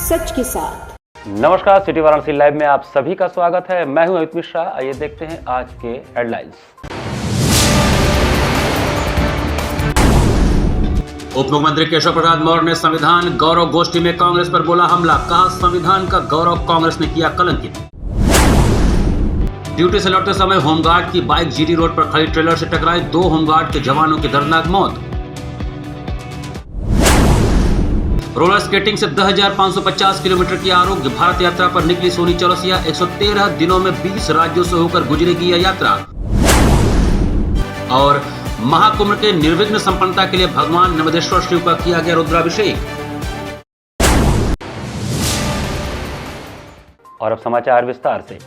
सच के साथ। नमस्कार, सिटी वाराणसी लाइव में आप सभी का स्वागत है। मैं हूं अमित मिश्रा। आइए देखते हैं आज के हेडलाइंस। उप मुख्यमंत्री केशव प्रसाद मौर्य ने संविधान गौरव गोष्ठी में कांग्रेस पर बोला हमला, कहा संविधान का गौरव कांग्रेस ने किया कलंकित। ड्यूटी से लौटते समय होमगार्ड की बाइक जीटी रोड पर खड़ी ट्रेलर से टकराई, 2 होमगार्ड के जवानों की दर्दनाक मौत। रोलर स्केटिंग से 10,550 किलोमीटर की आरोग्य भारत यात्रा पर निकली सोनी चौरसिया, 113 दिनों में 20 राज्यों से होकर गुजरेगी यह यात्रा। और महाकुंभ के निर्विघ्न संपन्नता के लिए भगवान नर्मदेश्वर शिव का किया गया रुद्राभिषेक। और अब समाचार विस्तार से।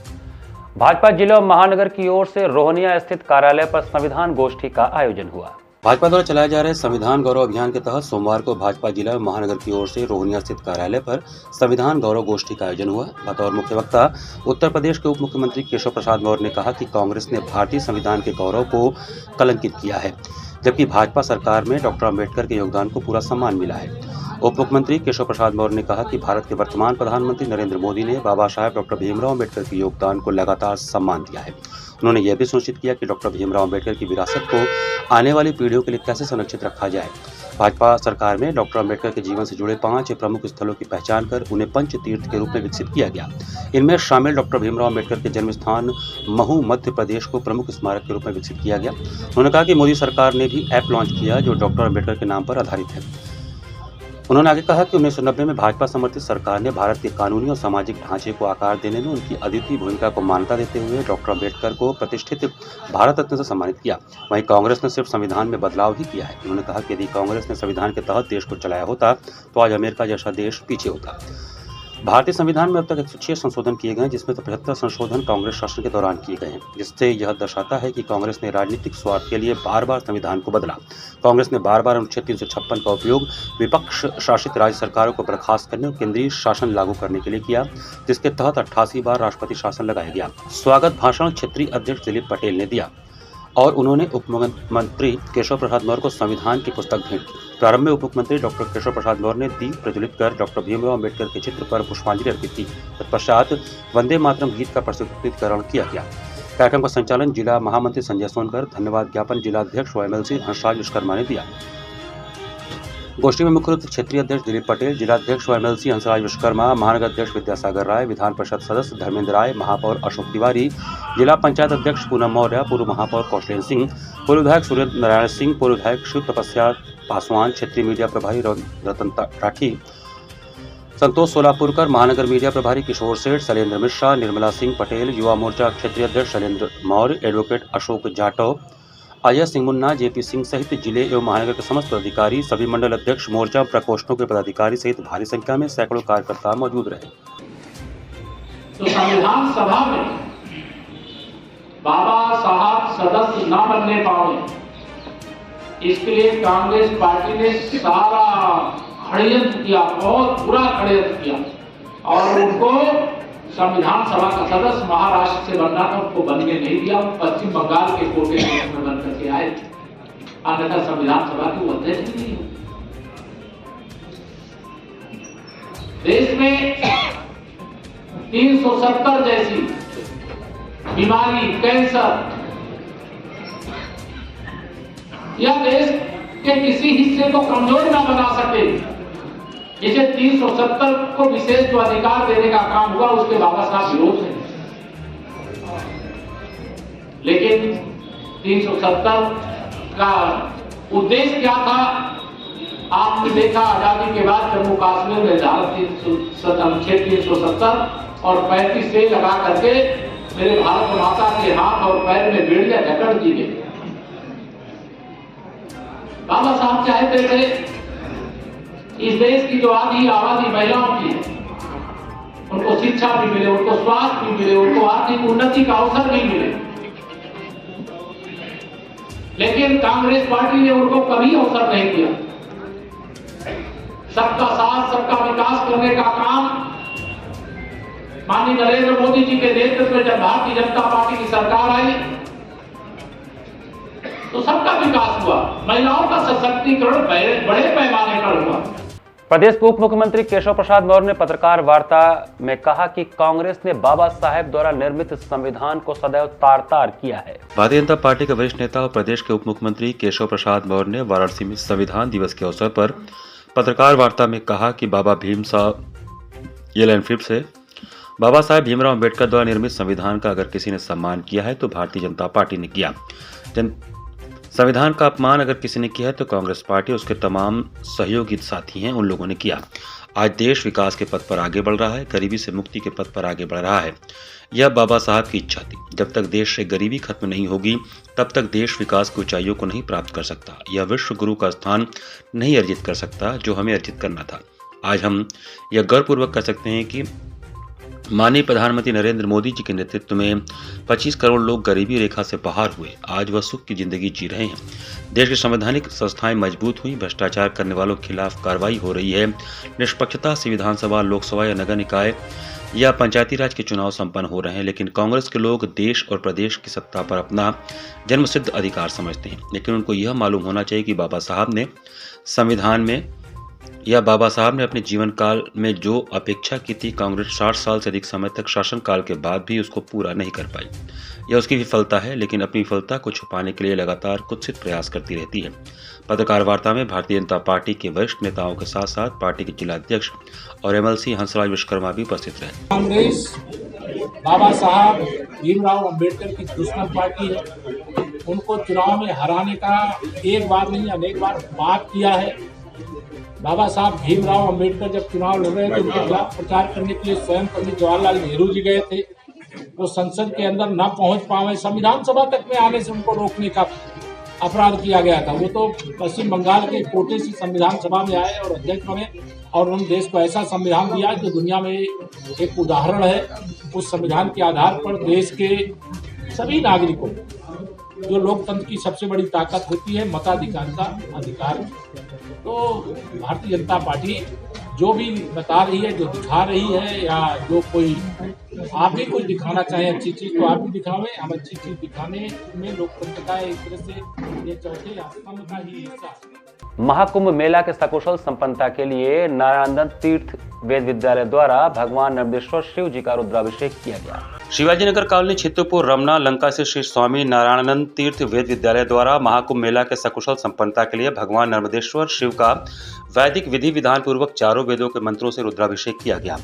भाजपा जिला और महानगर की ओर से रोहनिया स्थित कार्यालय पर संविधान गोष्ठी का आयोजन हुआ। भाजपा द्वारा चलाए जा रहे संविधान गौरव अभियान के तहत सोमवार को भाजपा जिला और महानगर की ओर से रोहनिया स्थित कार्यालय पर संविधान गौरव गोष्ठी का आयोजन हुआ। बतौर मुख्य वक्ता उत्तर प्रदेश के उप मुख्यमंत्री केशव प्रसाद मौर्य ने कहा कि कांग्रेस ने भारतीय संविधान के गौरव को कलंकित किया है, जबकि भाजपा सरकार में डॉक्टर अम्बेडकर के योगदान को पूरा सम्मान मिला है। उप मुख्यमंत्री केशव प्रसाद मौर्य ने कहा कि भारत के वर्तमान प्रधानमंत्री नरेंद्र मोदी ने बाबा साहेब डॉक्टर भीमराव अम्बेडकर के योगदान को लगातार सम्मान दिया है। उन्होंने यह भी सुनिश्चित किया कि डॉक्टर भीमराव अम्बेडकर की विरासत को आने वाली पीढ़ियों के लिए कैसे संरक्षित रखा जाए। भाजपा सरकार में डॉक्टर अम्बेडकर के जीवन से जुड़े 5 प्रमुख स्थलों की पहचान कर उन्हें पंच तीर्थ के रूप में विकसित किया गया। इनमें शामिल डॉक्टर भीमराव अम्बेडकर के जन्म स्थान महू मध्य प्रदेश को प्रमुख स्मारक के रूप में विकसित किया गया। उन्होंने कहा कि मोदी सरकार ने भी ऐप लॉन्च किया जो डॉक्टर अम्बेडकर के नाम पर आधारित है। उन्होंने आगे कहा कि 1990 में भाजपा समर्थित सरकार ने भारत के कानूनी और सामाजिक ढांचे को आकार देने में उनकी अद्वितीय भूमिका को मान्यता देते हुए डॉक्टर अम्बेडकर को प्रतिष्ठित भारत रत्न से सम्मानित किया। वहीं कांग्रेस ने सिर्फ संविधान में बदलाव ही किया है। उन्होंने कहा कि यदि कांग्रेस ने संविधान के तहत देश को चलाया होता तो आज अमेरिका जैसा देश पीछे होता। भारतीय संविधान में अब तक 106 संशोधन किए गए, जिसमें 75 संशोधन कांग्रेस शासन के दौरान किए गए हैं, जिससे यह दर्शाता है कि कांग्रेस ने राजनीतिक स्वार्थ के लिए बार बार संविधान को बदला। कांग्रेस ने बार बार अनुच्छेद 356 का उपयोग विपक्ष शासित राज्य सरकारों को बर्खास्त करने और केंद्रीय शासन लागू करने के लिए किया, जिसके तहत 88 बार राष्ट्रपति शासन लगाया गया। स्वागत भाषण क्षेत्रीय अध्यक्ष दिलीप पटेल ने दिया और उन्होंने उप मुख्यमंत्री केशव प्रसाद मौर्य को संविधान की पुस्तक भेंट की। प्रारंभ में उप मुख्यमंत्री डॉक्टर केशव प्रसाद मौर्य ने दीप प्रज्वलित कर डॉक्टर भीमराव अम्बेडकर के चित्र पर पुष्पांजलि अर्पित की। तत्पश्चात वंदे मातरम गीत का प्रस्तुतिकरण किया गया। कार्यक्रम का संचालन जिला महामंत्री संजय सोनकर, धन्यवाद ज्ञापन जिलाध्यक्ष व एमएलसी हंसराज विश्वकर्मा ने दिया। गोष्ठी में मुख्य रूप से क्षेत्रीय अध्यक्ष दिलीप पटेल, जिलाध्यक्ष व एमएलसी हंसराज विश्वकर्मा, महानगर अध्यक्ष विद्यासागर राय, विधान परिषद सदस्य धर्मेंद्र राय, महापौर अशोक तिवारी, जिला पंचायत अध्यक्ष पूनम मौर्य, पूर्व महापौर कौशलेन्द्र सिंह, पूर्व विधायक सूर्य नारायण सिंह, पूर्व विधायक शिव तपस्या पासवान, क्षेत्रीय मीडिया प्रभारी रतन राठी, संतोष सोलापुरकर, महानगर मीडिया प्रभारी किशोर सेठ, शैलेंद्र मिश्रा, निर्मला सिंह पटेल, युवा मोर्चा क्षेत्रीय अध्यक्ष शैलेंद्र मौर्य, एडवोकेट अशोक जाटव, अजय सिंह मुन्ना, जेपी सिंह सहित जिले एवं महानगर के समस्त पदाधिकारी, सभी मंडल अध्यक्ष, मोर्चा प्रकोष्ठों के पदाधिकारी सहित भारी संख्या में सैकड़ों कार्यकर्ता मौजूद रहे। तो संविधान सभा में बाबा साहब सदस्य न बनने पाए, इसके लिए कांग्रेस पार्टी ने सारा षड्यंत्र किया, बहुत बुरा षड्यंत्र किया और उनको संविधान सभा का सदस्य महाराष्ट्र से बनना था, उनको बनने नहीं दिया। पश्चिम बंगाल के कोटे में बन करके आए, अन्यथा संविधान सभा की वो अध्यक्ष नहीं है। देश में 370 जैसी बीमारी, कैंसर या देश के किसी हिस्से को कमजोर ना बना सके, जिसे 370 को विशेष जो अधिकार देने का काम हुआ, उसके बाबा साहब विरोध है। लेकिन 370 का उद्देश्य क्या था? आपने देखा आजादी के बाद जम्मू कश्मीर में अनुच्छेद 370 और 35 से लगा करके मेरे भारत माता के हाथ और पैर में बेड़ियां जकड़ दी गई। बाबा साहब चाहते थे इस देश की जो आधी आबादी महिलाओं की है, उनको शिक्षा भी मिले, उनको स्वास्थ्य भी मिले, उनको आर्थिक उन्नति का अवसर भी मिले। लेकिन कांग्रेस पार्टी ने उनको कभी अवसर नहीं दिया। सबका साथ, सबका विकास करने का काम माननीय नरेंद्र मोदी जी के नेतृत्व में जब भारतीय जनता पार्टी की सरकार आई तो सबका विकास हुआ, महिलाओं का सशक्तिकरण बड़े पैमाने पर हुआ। प्रदेश के उप मुख्यमंत्री केशव प्रसाद मौर्य ने पत्रकार वार्ता में कहा कि कांग्रेस ने बाबा साहेब द्वारा निर्मित संविधान को सदैव तार तार किया है। भारतीय जनता पार्टी के वरिष्ठ नेता और प्रदेश के उप मुख्यमंत्री केशव प्रसाद मौर्य ने वाराणसी में संविधान दिवस के अवसर पर पत्रकार वार्ता में कहा कि बाबा साहेब भीमराव अम्बेडकर द्वारा निर्मित संविधान का अगर किसी ने सम्मान किया है तो भारतीय जनता पार्टी ने किया। संविधान का अपमान अगर किसी ने किया है तो कांग्रेस पार्टी उसके तमाम सहयोगी साथी हैं उन लोगों ने किया। आज देश विकास के पथ पर आगे बढ़ रहा है, गरीबी से मुक्ति के पथ पर आगे बढ़ रहा है। यह बाबा साहब की इच्छा थी। जब तक देश से गरीबी खत्म नहीं होगी तब तक देश विकास की ऊंचाइयों को नहीं प्राप्त कर सकता। यह विश्व गुरु का स्थान नहीं अर्जित कर सकता जो हमें अर्जित करना था। आज हम यह गर्वपूर्वक कह सकते हैं कि माननीय प्रधानमंत्री नरेंद्र मोदी जी के नेतृत्व में 25 करोड़ लोग गरीबी रेखा से बाहर हुए। आज वह सुख की जिंदगी जी रहे हैं। देश की संवैधानिक संस्थाएं मजबूत हुई, भ्रष्टाचार करने वालों के खिलाफ कार्रवाई हो रही है। निष्पक्षता से विधानसभा, लोकसभा या नगर निकाय या पंचायती राज के चुनाव संपन्न हो रहे हैं। लेकिन कांग्रेस के लोग देश और प्रदेश की सत्ता पर अपना जन्मसिद्ध अधिकार समझते हैं। लेकिन उनको यह मालूम होना चाहिए कि बाबा साहब ने अपने जीवन काल में जो अपेक्षा की थी, कांग्रेस 60 साल से अधिक समय तक शासन काल के बाद भी उसको पूरा नहीं कर पाई। यह उसकी विफलता है, लेकिन अपनी विफलता को छुपाने के लिए लगातार कुत्सित प्रयास करती रहती है। पत्रकार वार्ता में भारतीय जनता पार्टी के वरिष्ठ नेताओं के साथ साथ पार्टी के जिलाध्यक्ष और एमएलसी हंसराज विश्वकर्मा भी उपस्थित रहे। कांग्रेस बाबा साहब भीमराव अम्बेडकर की दुश्मन पार्टी है। उनको चुनाव में हराने का एक बार नहीं अनेक बार बात किया है। बाबा साहब भीमराव अम्बेडकर जब चुनाव लड़ रहे थे उनके खिलाफ प्रचार करने के लिए स्वयं पंडित जवाहरलाल नेहरू जी गए थे। वो संसद के अंदर न पहुंच पाए, संविधान सभा तक में आने से उनको रोकने का अपराध किया गया था। वो तो पश्चिम बंगाल के कोटे से संविधान सभा में आए और अध्यक्ष बने और उन्होंने देश को ऐसा संविधान दिया जो दुनिया में एक उदाहरण है। उस संविधान के आधार पर देश के सभी नागरिकों, जो लोकतंत्र की सबसे बड़ी ताकत होती है, मताधिकार का अधिकार। तो भारतीय जनता पार्टी जो भी बता रही है, जो दिखा रही है, या जो कोई आप भी कुछ दिखाना चाहें अच्छी चीज तो आप भी दिखावें। हम अच्छी चीज दिखाने में लोकतंत्र का एक तरह से ये चौथे स्तंभ का ही हिस्सा। महाकुंभ मेला के सकुशल संपन्नता के लिए नारायणानंद तीर्थ वेद विद्यालय द्वारा भगवान नर्मदेश्वर शिव जी का रुद्राभिषेक किया गया। शिवाजी नगर कॉलोनी छित्रपुर रमना लंका से श्री स्वामी नारायणानंद तीर्थ वेद विद्यालय द्वारा महाकुंभ मेला के सकुशल संपन्नता के लिए भगवान नर्मदेश्वर शिव का वैदिक विधि विधान पूर्वक चारों वेदों के मंत्रों से रुद्राभिषेक किया गया,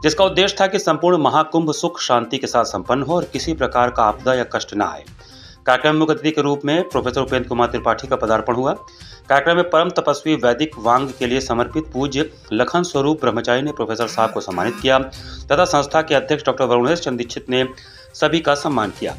जिसका उद्देश्य था कि संपूर्ण महाकुंभ सुख शांति के साथ संपन्न हो और किसी प्रकार का आपदा या कष्ट न आए। कार्यक्रम में मुख्य अतिथि के रूप में प्रोफेसर उपेंद्र कुमार त्रिपाठी का पदार्पण हुआ। कार्यक्रम में परम तपस्वी वैदिक वांग के लिए समर्पित पूज्य लखन स्वरूप ब्रह्मचारी ने प्रोफेसर साहब को सम्मानित किया तथा संस्था के अध्यक्ष डॉक्टर वरुणेश चंद्र दीक्षित ने सभी का सम्मान किया।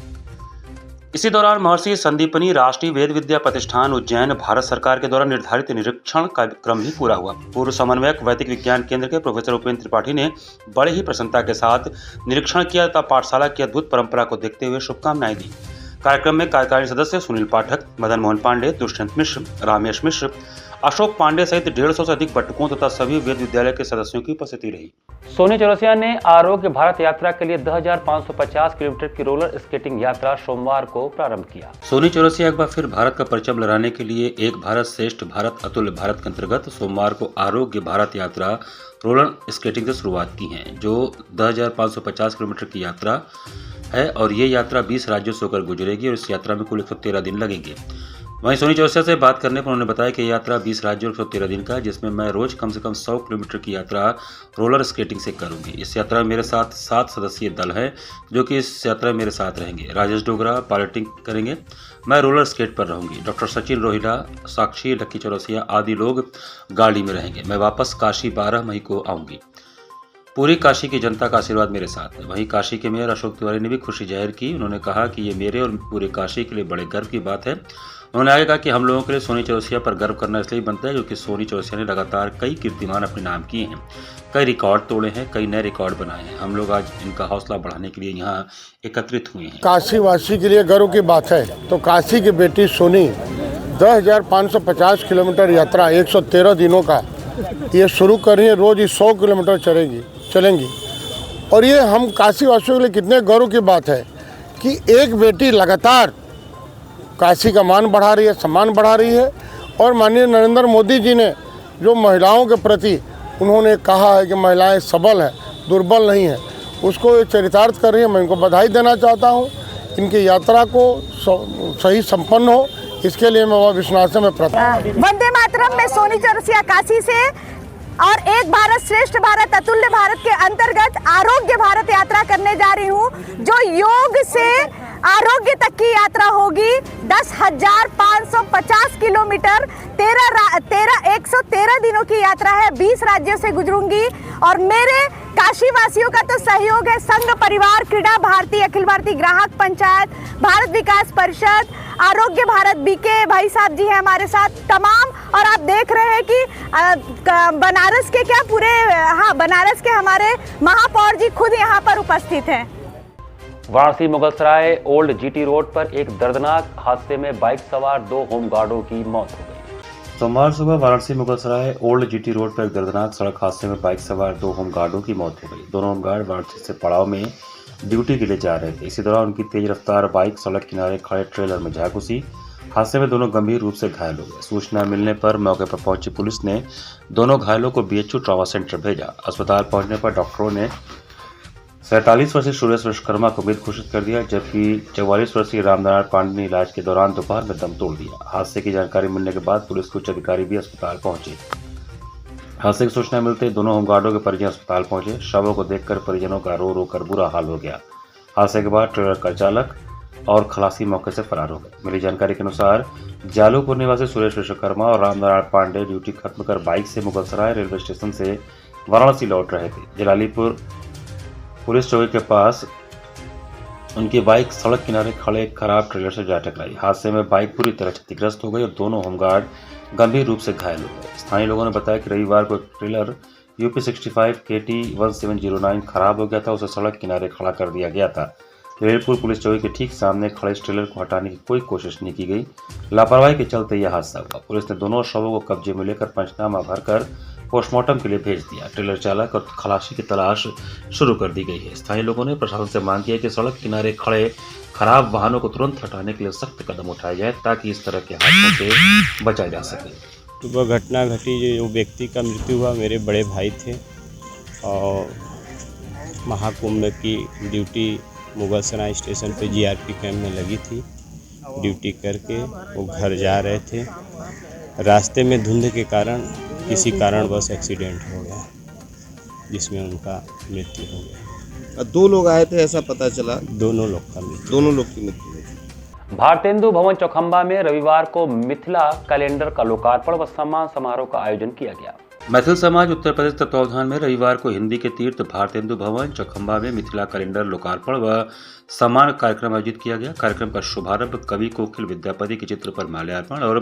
इसी दौरान महर्षि संदीपनी राष्ट्रीय वेद विद्या प्रतिष्ठान उज्जैन भारत सरकार के द्वारा निर्धारित निरीक्षण का क्रम भी पूरा हुआ। पूर्व समन्वयक वैदिक विज्ञान केंद्र के प्रोफेसर उपेंद्र त्रिपाठी ने बड़े ही प्रसन्नता के साथ निरीक्षण किया तथा पाठशाला की अद्भुत परंपरा को देखते हुए शुभकामनाएं दी। कार्यक्रम में कार्यकारिणी सदस्य सुनील पाठक, मदन मोहन पांडे, दुष्यंत मिश्र, रामेश मिश्र, अशोक पांडे सहित 150 से अधिक बटुकों तथा सभी वेद विद्यालय के सदस्यों की उपस्थिति रही। सोनी चौरसिया ने आरोग्य भारत यात्रा के लिए 2550 किलोमीटर की रोलर स्केटिंग यात्रा सोमवार को प्रारंभ किया। सोनी चौरसिया एक बार फिर भारत का परचम लहराने के लिए एक भारत श्रेष्ठ भारत अतुल्य भारत के अंतर्गत सोमवार को आरोग्य भारत यात्रा रोलर स्केटिंग से शुरुआत की है, जो 2550 किलोमीटर की यात्रा है और ये यात्रा 20 राज्यों से होकर गुजरेगी और इस यात्रा में कुल 113 दिन लगेंगे। वहीं सोनी चौरसिया से बात करने पर उन्होंने बताया कि यह यात्रा 20 राज्यों और 113 दिन का है, जिसमें मैं रोज कम से कम 100 किलोमीटर की यात्रा रोलर स्केटिंग से करूंगी। इस यात्रा में मेरे साथ 7 सदस्यीय दल है जो कि इस यात्रा में मेरे साथ रहेंगे। राजेश डोगरा पायलटिंग करेंगे, मैं रोलर स्केट पर रहूंगी। डॉक्टर सचिन रोहिला, साक्षी, लक्की चौरसिया आदि लोग गाड़ी में रहेंगे। मैं वापस काशी 12 मई को आऊंगी। पूरी काशी की जनता का आशीर्वाद मेरे साथ है। वहीं काशी के मेयर अशोक तिवारी ने भी खुशी जाहिर की। उन्होंने कहा कि ये मेरे और पूरे काशी के लिए बड़े गर्व की बात है। उन्होंने आगे कहा कि हम लोगों के लिए सोनी चौरसिया पर गर्व करना इसलिए बनता है क्योंकि सोनी चौरसिया ने लगातार कई कीर्तिमान अपने नाम किए हैं, कई रिकॉर्ड तोड़े हैं, कई नए रिकॉर्ड बनाए हैं। हम लोग आज इनका हौसला बढ़ाने के लिए यहाँ एकत्रित हुए हैं। काशी वासी के लिए गर्व की बात है तो काशी की बेटी सोनी 2550 किलोमीटर यात्रा 113 दिनों का ये शुरू कर रही है। रोज ही 100 किलोमीटर चलेंगी और ये हम काशी वासियों के लिए कितने गौरव की बात है कि एक बेटी लगातार काशी का मान बढ़ा रही है, सम्मान बढ़ा रही है। और माननीय नरेंद्र मोदी जी ने जो महिलाओं के प्रति उन्होंने कहा है कि महिलाएं सबल हैं, दुर्बल नहीं हैं, उसको ये चरितार्थ कर रही है। मैं इनको बधाई देना चाहता हूँ। इनकी यात्रा को सही संपन्न हो, इसके लिए मैं वह विश्वास से मैं प्रार्थना। वंदे मातरम में सोनी चौरसिया काशी से और एक भारत श्रेष्ठ भारत अतुल्य भारत के अंतर्गत आरोग्य भारत यात्रा करने जा रही हूँ, जो योग से आरोग्य तक की यात्रा होगी। 10,550 किलोमीटर 113 दिनों की यात्रा है। 20 राज्यों से गुजरूंगी और मेरे काशी वासियों का तो सहयोग है। संघ परिवार क्रीड़ा भारती, अखिल भारतीय ग्राहक पंचायत, भारत विकास परिषद, आरोग्य भारत बीके भाई साहब जी हैं हमारे साथ तमाम। और आप देख रहे हैं कि बनारस के क्या पूरे बनारस के हमारे महापौर जी खुद यहाँ पर उपस्थित हैं। Varanasi Mughalsarai old GT road पर एक दर्दनाक हादसे में बाइक सवार 2 होमगार्डों की मौत हो गई। सोमवार सुबह Varanasi Mughalsarai old GT road पर एक दर्दनाक सड़क हादसे में बाइक सवार 2 होमगार्डों की मौत हो गई। दोनों होमगार्ड वाराणसी से पड़ाव में ड्यूटी के लिए जा रहे थे। इसी दौरान उनकी तेज रफ्तार बाइक सड़क किनारे खड़े ट्रेलर में जा घुसी। हादसे में दोनों गंभीर रूप से घायल हो गए। सूचना मिलने पर मौके पर पहुंची पुलिस ने दोनों घायलों को बीएचयू ट्रॉमा सेंटर भेजा। अस्पताल पहुंचने पर डॉक्टरों ने 47 वर्षीय सुरेश विश्वकर्मा को मृत घोषित कर दिया, जबकि 44 वर्षीय रामनारायण पांडे ने इलाज के दौरान दोपहर में दम तोड़ दिया। हादसे की जानकारी मिलने के बाद पुलिस के उच्च अधिकारी भी अस्पताल पहुंचे। हादसे की सूचना मिलते दोनों होमगार्डों के परिजन अस्पताल पहुंचे। शवों को देखकर परिजनों का रो रो कर बुरा हाल हो गया। हादसे के बाद ट्रेलर का चालक और खलासी मौके से फरार हो गए। मिली जानकारी के अनुसार जालूपुर निवासी सुरेश विश्वकर्मा और रामनारायण पांडे ड्यूटी खत्म कर बाइक से मुगलसराय रेलवे स्टेशन से वाराणसी लौट रहे थे। जलालीपुर पुलिस चौकी के पास उनकी बाइक सड़क किनारे खड़े एक खराब ट्रेलर से जा टकराई। हादसे में बाइक पूरी तरह क्षतिग्रस्त हो गई और दोनों होमगार्ड गंभीर रूप से घायल हो गए। स्थानीय लोगों ने बताया कि रविवार को एक ट्रेलर यूपी 65 KT 1709 खराब हो गया था, उसे सड़क किनारे खड़ा कर दिया गया था। रेलपुर पुलिस चौकी के ठीक सामने खड़े इस ट्रेलर को हटाने की कोई कोशिश नहीं की गई। लापरवाही के चलते यह हादसा हुआ। पुलिस ने दोनों शवों को कब्जे में लेकर पंचनामा भरकर पोस्टमार्टम के लिए भेज दिया। ट्रेलर चालक और खलासी की तलाश शुरू कर दी गई है। स्थानीय लोगों ने प्रशासन से मांग की है कि सड़क किनारे खड़े खराब वाहनों को तुरंत हटाने के लिए सख्त कदम उठाए जाए ताकि इस तरह के हादसों से बचा जा सके। सुबह घटना घटी, जो व्यक्ति का मृत्यु हुआ मेरे बड़े भाई थे और महाकुंभ की ड्यूटी मुगलसराय स्टेशन पे GRP कैंप में लगी थी। ड्यूटी करके वो घर जा रहे थे। रास्ते में धुंध के कारण किसी कारणवश एक्सीडेंट हो गया, जिसमें उनका मृत्यु हो गया। 2 लोग आए थे ऐसा पता चला? दोनों लोग का मृत्यु। दोनों लोग की मृत्यु हुई। भारतेंदु भवन चौखंबा में रविवार को मिथिला कैलेंडर का लोकार्पण व सम्मान समारोह का आयोजन किया गया। मैथिल समाज उत्तर प्रदेश तत्वावधान में रविवार को हिंदी के तीर्थ भारतेंदु भवन चौखंबा में मिथिला कैलेंडर लोकार्पण व सम्मान कार्यक्रम आयोजित किया गया। कार्यक्रम का शुभारंभ कवि कोकिल विद्यापति के चित्र पर माल्यार्पण और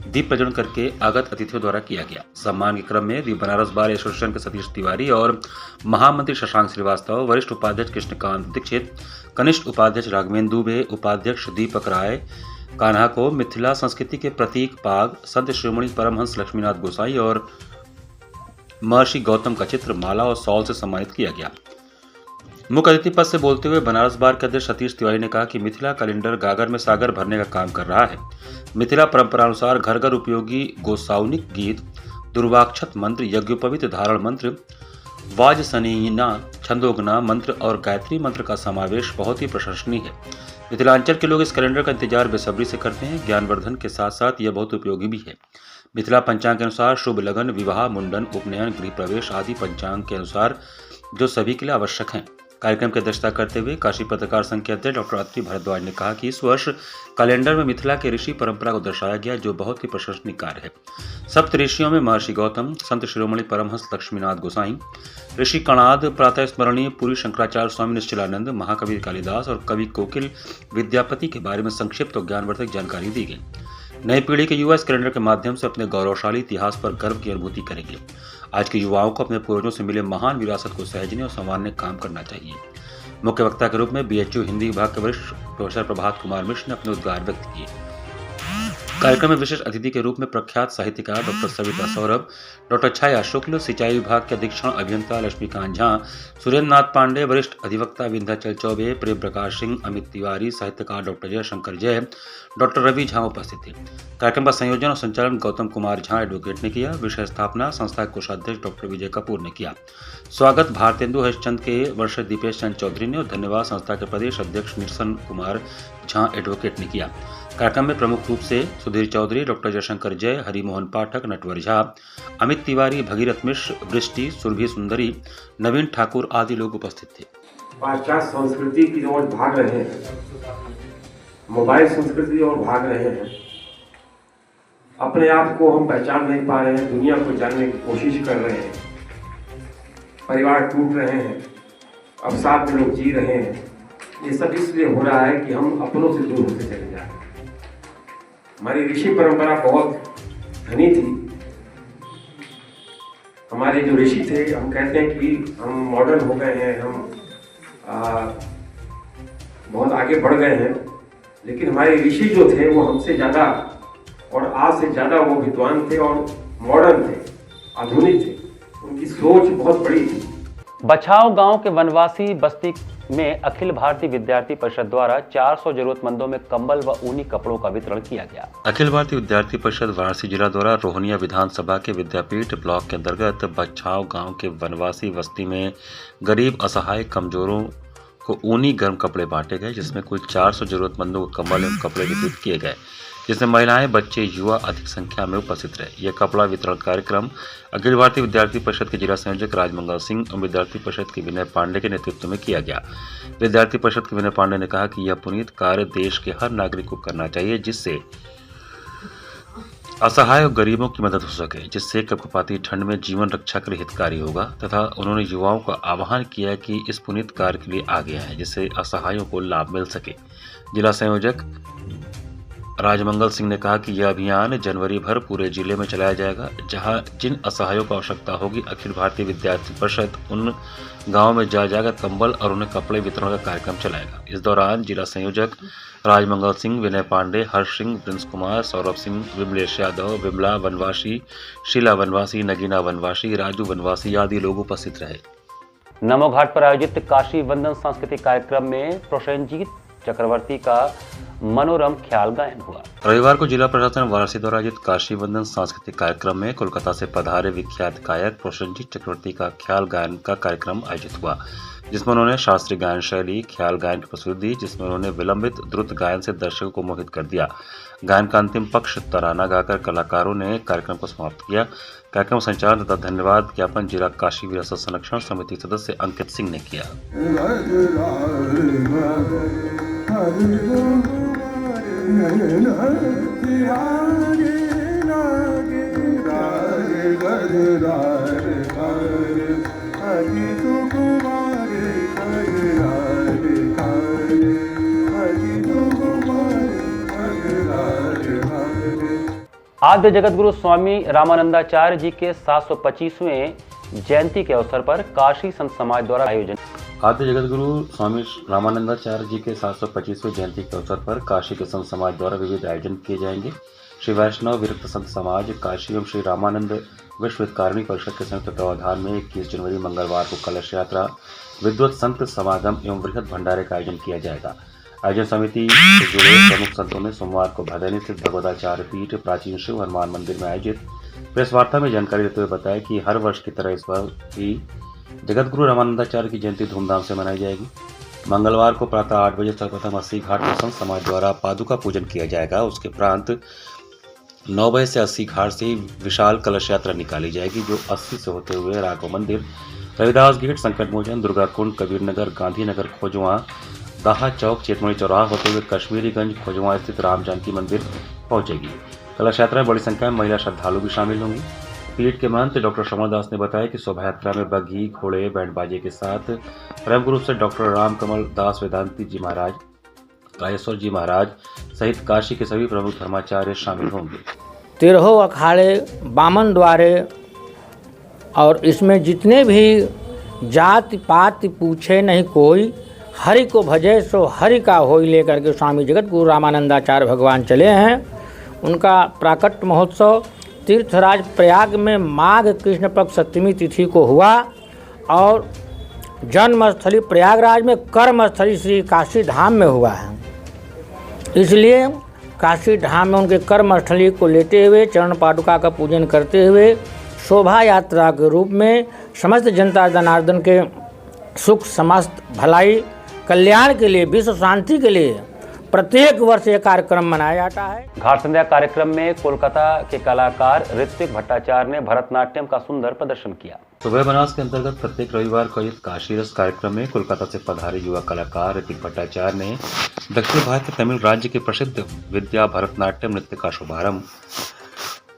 दीप प्रज्वलन करके आगत अतिथियों द्वारा किया गया। सम्मान के क्रम में दी बनारस बार एसोसिएशन के सतीश तिवारी और महामंत्री शशांक श्रीवास्तव, वरिष्ठ उपाध्यक्ष कृष्णकांत दीक्षित, कनिष्ठ उपाध्यक्ष राघवेंद्र दुबे, उपाध्यक्ष दीपक राय कान्हा को मिथिला संस्कृति के प्रतीक पाग, संत शिरोमणि परमहंस लक्ष्मीनाथ गोसाई और महर्षि गौतम का चित्र माला और शॉल से सम्मानित किया गया। मुख्य अतिथि पद से बोलते हुए बनारस बार के अध्यक्ष सतीश तिवारी ने कहा कि मिथिला कैलेंडर गागर में सागर भरने का काम कर रहा है। मिथिला परंपरा अनुसार घर घर उपयोगी गोसाउनिक गीत, दुर्वाक्षत मंत्र, यज्ञोपवीत धारण मंत्र, वाजसनीना, छंदोगना मंत्र और गायत्री मंत्र का समावेश बहुत ही प्रशंसनीय है। मिथिलांचल के लोग इस कैलेंडर का इंतजार बेसब्री से करते हैं। ज्ञानवर्धन के साथ साथ यह बहुत उपयोगी भी है। मिथिला पंचांग के अनुसार शुभ लगन, विवाह, मुंडन, उपनयन, गृह प्रवेश आदि पंचांग के अनुसार जो सभी के लिए आवश्यक हैं। कार्यक्रम की अध्यक्षता करते हुए काशी पत्रकार संघ के अध्यक्ष डॉक्टर अत्रि भारद्वाज ने कहा कि इस वर्ष कैलेंडर में मिथिला के ऋषि परंपरा को दर्शाया गया, जो बहुत ही प्रशंसनीय कार्य है। सप्त ऋषियों में महर्षि गौतम, संत शिरोमणि परमहंस लक्ष्मीनाथ गोसाई, ऋषि कणाद, प्रातः स्मरणीय पुरी शंकराचार्य स्वामी निश्चलानंद, महाकवि कालिदास और कवि कोकिल विद्यापति के बारे में संक्षिप्त और ज्ञानवर्धक जानकारी दी गई। नई पीढ़ी के युवा इस कैलेंडर के माध्यम से अपने गौरवशाली इतिहास पर गर्व की अनुभूति करेंगे। आज के युवाओं को अपने पूर्वजों से मिले महान विरासत को सहेजने और संवारने का काम करना चाहिए। मुख्य वक्ता के रूप में BHU हिंदी विभाग के वरिष्ठ प्रोफेसर प्रभात कुमार मिश्र ने अपने उद्गार व्यक्त किए। कार्यक्रम में विशेष अतिथि के रूप में प्रख्यात साहित्यकार डॉक्टर सविता सौरभ, डॉक्टर छाया शुक्ल, सिंचाई विभाग के अधीक्षण अभियंता लक्ष्मीकांत झा, सुरेंद्र नाथ पांडे, वरिष्ठ अधिवक्ता विंध्याचल चौबे, प्रेम प्रकाश सिंह, अमित तिवारी, साहित्यकार डॉक्टर जयशंकर जय, डॉक्टर रवि झा उपस्थित थे। कार्यक्रम का संयोजन और संचालन गौतम कुमार झा एडवोकेट ने किया। विषय स्थापना संस्था के कोषाध्यक्ष डॉक्टर विजय कपूर ने किया। स्वागत भारतेंदु हरिश्चंद के वर्ष दीपेश चंद चौधरी ने और धन्यवाद संस्था के प्रदेश अध्यक्ष निरसन कुमार झा एडवोकेट ने किया। कार्यक्रम में प्रमुख रूप से सुधीर चौधरी, डॉक्टर जयशंकर जय, हरिमोहन पाठक, नटवर झा, अमित तिवारी, भगीरथ मिश्र, वृष्टि, सुरभि सुंदरी, नवीन ठाकुर आदि लोग उपस्थित थे। पाश्चात्य संस्कृति की ओर भाग रहे हैं, मोबाइल संस्कृति की ओर भाग रहे हैं, अपने आप को हम पहचान नहीं पा रहे हैं, दुनिया को जानने की कोशिश कर रहे हैं, परिवार टूट रहे हैं, अब साथ में लोग जी रहे हैं। ये सब इसलिए हो रहा है कि हम अपनों से दूर होते चले जा रहे हैं। हमारी ऋषि परंपरा बहुत घनी थी। हमारे जो ऋषि थे, हम कहते हैं कि हम मॉडर्न हो गए हैं, हम बहुत आगे बढ़ गए हैं, लेकिन हमारे ऋषि जो थे वो हमसे ज़्यादा और आज से ज़्यादा वो विद्वान थे और मॉडर्न थे, आधुनिक थे। उनकी सोच बहुत बड़ी थी। बछाव गांव के वनवासी बस्ती में अखिल भारतीय विद्यार्थी परिषद द्वारा 400 जरूरतमंदों में कंबल व ऊनी कपड़ों का वितरण किया गया। अखिल भारतीय विद्यार्थी परिषद वाराणसी जिला द्वारा रोहनिया विधानसभा के विद्यापीठ ब्लॉक के अंतर्गत बछाव गांव के वनवासी बस्ती में गरीब, असहाय, कमजोरों को ऊनी गर्म कपड़े बांटे गए, जिसमें कुल 400 जरूरतमंदों को कंबल एवं कपड़े वितरित किए गए, जिसमें महिलाएं, बच्चे, युवा अधिक संख्या में उपस्थित रहे। यह कपड़ा वितरण कार्यक्रम अखिल भारतीय विद्यार्थी परिषद के जिला संयोजक राजमंगल सिंह और विद्यार्थी परिषद के विनय पांडे के नेतृत्व में किया गया। विद्यार्थी परिषद के विनय पांडे ने कहा कि यह पुनीत कार्य देश के हर नागरिक को करना चाहिए, जिससे असहाय और गरीबों की मदद हो सके, जिससे कपकपाती ठंड में जीवन रक्षा के लिए हितकारी होगा। तथा उन्होंने युवाओं का आह्वान किया कि इस पुनीत कार्य के लिए आगे आए, जिससे असहायों को लाभ मिल सके। जिला संयोजक राजमंगल सिंह ने कहा कि यह अभियान जनवरी भर पूरे जिले में चलाया जाएगा। जहां जिन असहायों को आवश्यकता होगी, अखिल भारतीय विद्यार्थी परिषद उन गांव में जाकर कंबल और उन्हें कपड़े वितरण का कार्यक्रम चलाएगा। इस दौरान जिला संयोजक राजमंगल सिंह, विनय पांडे, हर्ष सिंह, प्रिंस कुमार, सौरभ सिंह, विमलेश यादव, विमला वनवासी, शीला वनवासी, नगीना वनवासी, राजू वनवासी आदि लोग उपस्थित रहे। नमो घाट पर आयोजित काशी वंदन सांस्कृतिक कार्यक्रम में प्रोसेनजीत चक्रवर्ती का मनोरम ख्याल गायन हुआ। रविवार को जिला प्रशासन वाराणसी द्वारा आयोजित काशी वंदन सांस्कृतिक कार्यक्रम में कोलकाता से पधारे विख्यात गायक प्रोसेनजीत चक्रवर्ती का ख्याल गायन का कार्यक्रम आयोजित हुआ, जिसमें उन्होंने शास्त्रीय गायन शैली ख्याल गायन की प्रस्तुति दी, जिसमें उन्होंने विलंबित द्रुत गायन से दर्शकों को मोहित कर दिया। गायन का अंतिम पक्ष तराना गाकर कलाकारों ने कार्यक्रम को समाप्त किया। कार्यक्रम संचालन तथा धन्यवाद ज्ञापन जिला काशी विरासत संरक्षण समिति सदस्य अंकित सिंह ने किया। आद्य जगतगुरु स्वामी रामानंदाचार्य जी के 725वें जयंती के अवसर पर काशी संत समाज द्वारा आयोजन। आद्य जगतगुरु स्वामी रामानंदाचार्य जी के 725वें जयंती के अवसर पर काशी के संत समाज द्वारा विविध आयोजन किए जाएंगे। श्री वैष्णव विरक्त संत समाज काशी एवं श्री रामानंद विश्व हितकारिणी परिषद के संयुक्त तत्वावधान में 21 जनवरी मंगलवार को कलश यात्रा, विद्वत संत समागम एवं वृहद भंडारे का आयोजन किया जाएगा। आयोजन समिति से जुड़े प्रमुख संतों ने सोमवार को भदैनी स्थित भगवदाचार्य पीठ प्राचीन शिव हनुमान मंदिर में आयोजित प्रेस वार्ता में जानकारी देते हुए बताया कि हर वर्ष की तरह इस बार भी जगतगुरु रामानंदाचार्य की जयंती धूमधाम से मनाई जाएगी। मंगलवार को प्रातः 8 बजे सर्वप्रथम 80 घाट में संत समाज द्वारा पादुका पूजन किया जाएगा। उसके उपरांत 9 बजे से 80 घाट से विशाल कलश यात्रा निकाली जाएगी, जो 80 से होते हुए राघव मंदिर, रविदास गेट, संकट मोचन, दुर्गा कुंड, कबीरनगर, गांधीनगर, खोजवा, दाहा चौक, चेतमणि चौराहा होते हुए कश्मीरीगंज, खोजवा स्थित राम जानकी मंदिर पहुंचेगी। कलश यात्रा में बड़ी संख्या में महिला श्रद्धालु भी शामिल होंगी। पीठ के महंत डॉक्टर श्रवण दास ने बताया कि शोभा यात्रा में बग्घी, घोड़े, बैंड बाजे के साथ परम गुरु से डॉक्टर रामकमल दास वेदांती जी महाराज, कायेश्वर जी महाराज सहित काशी के सभी प्रमुख धर्माचार्य शामिल होंगे। 13 अखाड़े बामन द्वारे और इसमें जितने भी जाति पाति पूछे नहीं कोई, हरि को भजे सो हरि का होई लेकर के स्वामी जगत गुरु रामानंदाचार्य भगवान चले हैं। उनका प्राकट महोत्सव तीर्थराज प्रयाग में माघ कृष्ण पक्ष सप्तमी तिथि को हुआ और जन्मस्थली प्रयागराज में कर्मस्थली श्री काशी धाम में हुआ है। इसलिए काशी धाम में उनके कर्मस्थली को लेते हुए चरण पादुका का पूजन करते हुए शोभा यात्रा के रूप में समस्त जनता जनार्दन के सुख समस्त भलाई कल्याण के लिए विश्व शांति के लिए प्रत्येक वर्ष ये कार्यक्रम मनाया जाता है। घाट संध्या कार्यक्रम में कोलकाता के कलाकार ऋत्विक भट्टाचार्य ने भरतनाट्यम का सुंदर प्रदर्शन किया। सुबह बनास के अंतर्गत प्रत्येक रविवार को आयोजित काशी रस कार्यक्रम में कोलकाता से पधारे युवा कलाकार ऋत्विक भट्टाचार्य ने दक्षिण भारत के तमिल राज्य के प्रसिद्ध विद्या भरतनाट्यम नृत्य का शुभारंभ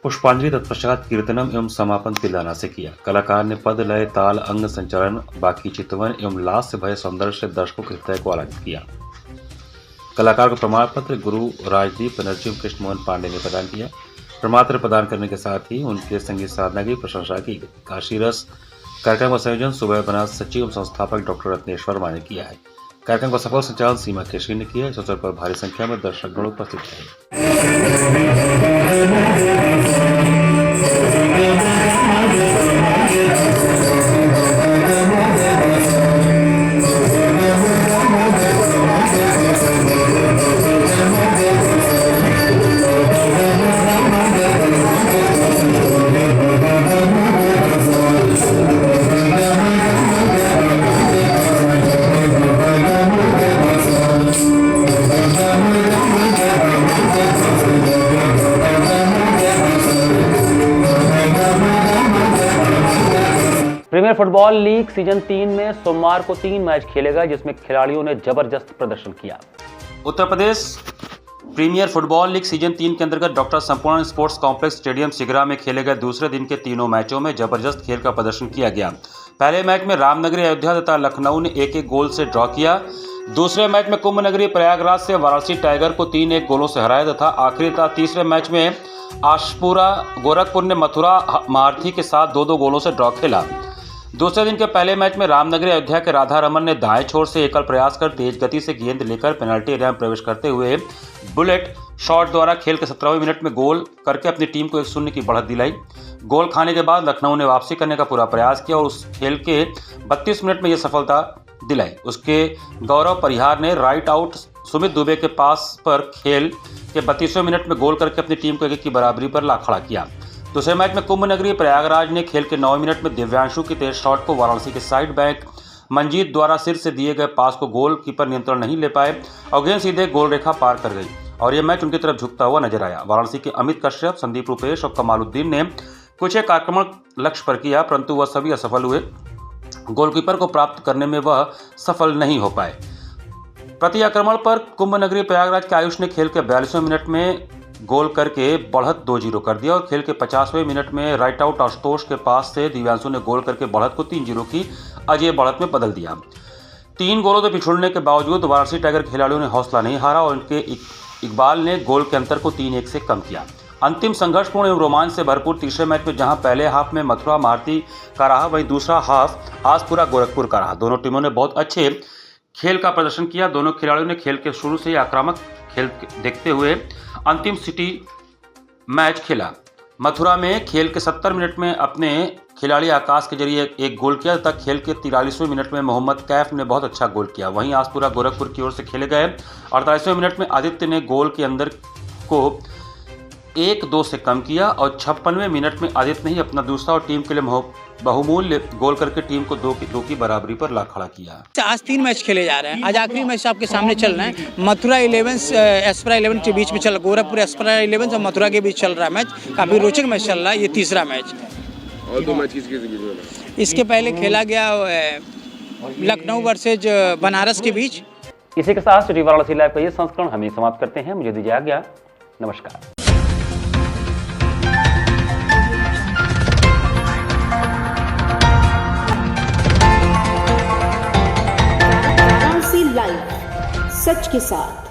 पुष्पांजलि तत्पश्चात कीर्तनम एवं समापन तिलाना से किया। कलाकार ने पद लय ताल अंग संचरण बाकी चितवन एवं लास्य भय सौंदर्य से दर्शकों के हृदय को आलादित किया। कलाकार को प्रमाण पत्र गुरु राजदीप बनर्जी एवं कृष्ण मोहन पांडे ने प्रदान किया। प्रमाण पत्र प्रदान करने के साथ ही उनके संगीत साधना की प्रशंसा की गई। काशी रस कार्यक्रम का संयोजन सुबह बनास सचिव एवं संस्थापक डॉक्टर रत्नेश्वर वर्मा ने किया है। कार्यक्रम का सफल संचालन सीमा केशरी ने किया। इस अवसर पर भारी संख्या में दर्शकगण उपस्थित थे। प्रीमियर फुटबॉल लीग सीजन 3 में सोमवार को 3 मैच खेले गए जिसमें खिलाड़ियों ने जबरदस्त प्रदर्शन किया। Uttar Pradesh premiere football league season 3 के अंतर्गत डॉक्टर संपूर्ण स्पोर्ट्स कॉम्प्लेक्स स्टेडियम सिगरा में खेले गए दूसरे दिन के तीनों मैचों में जबरदस्त खेल का प्रदर्शन किया गया। पहले मैच में रामनगरी अयोध्या तथा लखनऊ ने 1-1 गोल से ड्रॉ किया। दूसरे मैच में कुंभ नगरी प्रयागराज से वाराणसी टाइगर को 3-1 गोलों से हराया तथा आखिरी तथा तीसरे मैच में आशपुरा गोरखपुर ने मथुरा महारथी के साथ 2-2 गोलों से ड्रॉ खेला। दूसरे दिन के पहले मैच में रामनगरी अयोध्या के राधा रमन ने दाएं छोर से एकल प्रयास कर तेज गति से गेंद लेकर पेनल्टी एरिया में प्रवेश करते हुए बुलेट शॉट द्वारा खेल के 17वें मिनट में गोल करके अपनी टीम को 1-0 की बढ़त दिलाई। गोल खाने के बाद लखनऊ ने वापसी करने का पूरा प्रयास किया और उस खेल के 32 मिनट में यह सफलता दिलाई। उसके गौरव परिहार ने राइट आउट सुमित दुबे के पास पर खेल के 32वें मिनट में गोल करके अपनी टीम को 1-1 की बराबरी पर ला खड़ा किया। दूसरे मैच में कुंभ नगरी प्रयागराज ने खेल के 9वें मिनट में दिव्यांशु की तेज शॉट को वाराणसी के साइड बैक मंजीत द्वारा सिर से दिए गए पास को गोल कीपर नियंत्रण नहीं ले पाए और गेंद सीधे गोल रेखा पार कर गई और यह मैच उनकी तरफ झुकता हुआ नजर आया। वाराणसी के अमित कश्यप, संदीप रूपेश और कमालुद्दीन ने कुछ एक आक्रमण लक्ष्य पर किया परंतु वह सभी असफल हुए। गोलकीपर को प्राप्त करने में वह सफल नहीं हो पाए। प्रति आक्रमण पर कुंभ नगरी प्रयागराज के आयुष ने खेल के 42वें मिनट में गोल करके बढ़त 2-0 कर दिया और खेल के 50वें मिनट में राइट आउट आशुतोष के पास से दिव्यांशु ने गोल करके बढ़त को 3-0 की अजय बढ़त में बदल दिया। 3 गोलों से पिछड़ने के बावजूद वाराणसी टाइगर खिलाड़ियों ने हौसला नहीं हारा और उनके इकबाल ने गोल के अंतर को 3-1 से कम किया। अंतिम संघर्षपूर्ण एवं रोमांच से भरपूर तीसरे मैच में जहां पहले हाफ में मथुरा महारथी का रहा वहीं दूसरा हाफ आसपुरा गोरखपुर का रहा। दोनों टीमों ने बहुत अच्छे खेल का प्रदर्शन किया। दोनों खिलाड़ियों ने खेल के शुरू से ही आक्रामक खेल देखते हुए अंतिम सिटी मैच खेला। मथुरा में खेल के 70 मिनट में अपने खिलाड़ी आकाश के जरिए एक गोल किया तथा खेल के 43वें मिनट में मोहम्मद कैफ ने बहुत अच्छा गोल किया। वहीं आसपुरा गोरखपुर की ओर से खेले गए 48वें मिनट में आदित्य ने गोल के अंदर को 1-2 से कम किया और 56वें मिनट में आदित्य ने ही अपना दूसरा और टीम के लिए बहुमूल्य गोल करके टीम को 2 की बराबरी पर ला खड़ा किया। आज 3 मैच खेले जा रहे हैं। आज आखिरी मैच आपके सामने चल रहा है। मथुरा 11 एस्परा 11 के बीच में चल रहा है। गोरखपुर एस्परा 11 और मथुरा के बीच चल रहा है मैच। काफ़ी रोचक मैच चल रहा है। ये तीसरा मैच और 2 मैच किसके बीच में? इसके पहले खेला गया लखनऊ वर्सेज बनारस के बीच। इसी के साथ सिटी वाराणसी लाइव का ये संस्करण हम समाप्त करते हैं। मुझे दीजिए आज्ञा। नमस्कार। लाइव सच के साथ।